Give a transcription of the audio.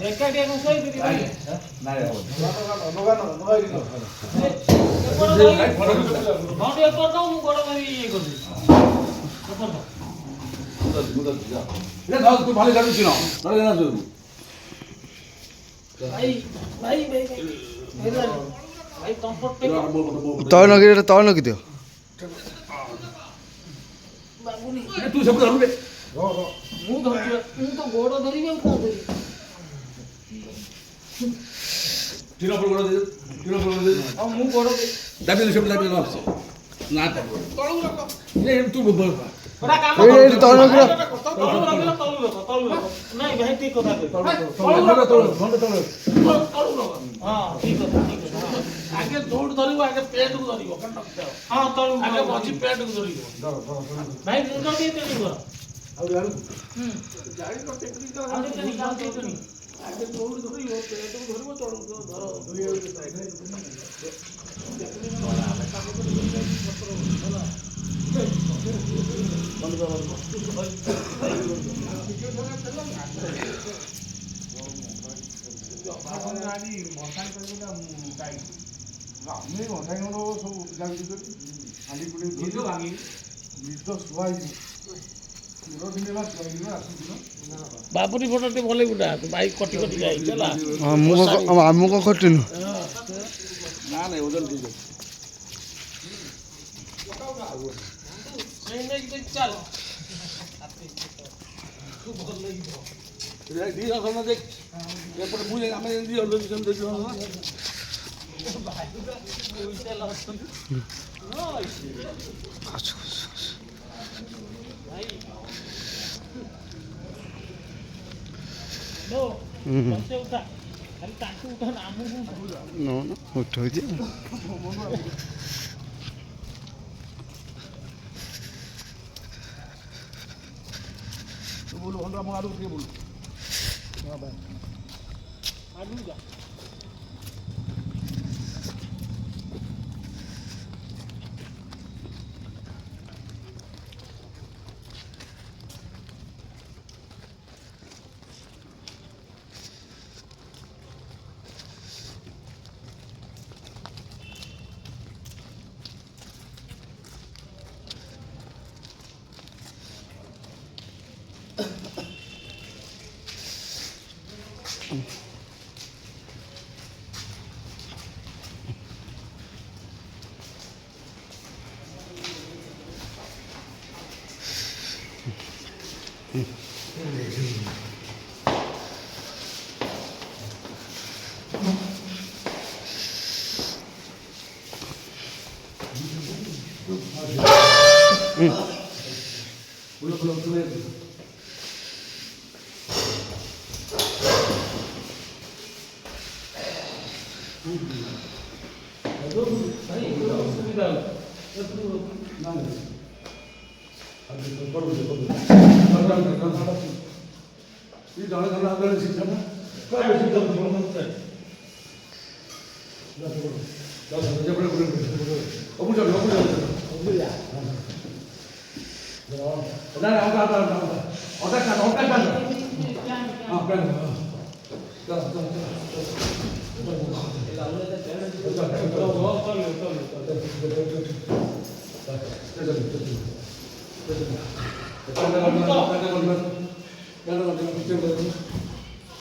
ଏକାଟିଆ କଣ ଶୋଇଥିଲି ଭାଇ? ନାଇଁ ହବ। ଘଣ୍ଟିଆ କରିଦବ ମୁଁ ଗୋଡ଼ ମାରି ଇଏ କରିଦେବି। ତୁ ଭାলো ଜାনিস না নড়ে না তুই ଭାଇ ଭାଇ ଭାଇ ଭାଇ ଭାଇ କମ୍ଫର୍ଟ ତଳେ ନଗି ତଳେ ନଗି ଦିଅ। ବାବୁନି ତୁ ସବୁ ଧରୁ ବେ ମୁଁ ଧରୁଛି ମୁଁ ତ ଗୋଡ଼ ଧରିବି ଆଉ କଣ କରିବି? ଟିର પર ଗୋଡ଼ ଦେ ଟିର પર ଗୋଡ଼ ଦେ ଆଉ ମୁଁ ଗୋଡ଼ ଦାବି ସବୁ ଦାବି ନା ନା ତା ତଳୁ ରଖ। ନେ ତୁ ବୋଲ ଗୋଟା କାମ ଏଇଠି ତଳେ ନଗି ତଳୁ ରଖ। ନାଇଁ ଭାଇ ଠିକ କଥା କହିଲ। ତଳୁ ରଖ। ହଁ ଠିକ କଥା ଠିକ କଥା। ଆଗେ ଦୌଡ଼ ଧରିବ ଆଗେ ପେଟକୁ ଧରିବ ହଁ ତଳୁ ଆଗେ ମଝି ପେଟକୁ ଧରିବ ଭାଇ ମୁଣ୍ଡ ଟିକେ ତେଣି କର। ଆଉ ଜାଣୁ ଜାଣିଲ ଟେକ୍ନିକ ଆଉ ଟିକେ ତେଣି ଆଉ ଟିକେ ତେଣି। ଆଗେ ଦୌଡ଼ ଧରିବ ପେଟକୁ ଧରିବ ତଳକୁ ଧର ବାବୁନି ଫଟୋ ଟିକେ ଭଲ ଗୁଟା ବାଇକ୍ କଟି କଟି ଯାଇଛି ହେଲା ଆମକୁ କଣ କଟିନୁ। ନା ନା ଓଜନ ଠିକ ଅଛି ଚାଲ ଦି ରକମ ଦେখ ଏପଟେ ମୁଁ ଆମେ ଦି ଅଲରେଡି ସେମିତି ଦେଖିବ ଉଠା ଖାଲି ତାଙ୍କୁ ଉଠା ନା ଆମକୁ ଉଠଉଛି बोलो हम आलू के बोलो आलू जा Jangan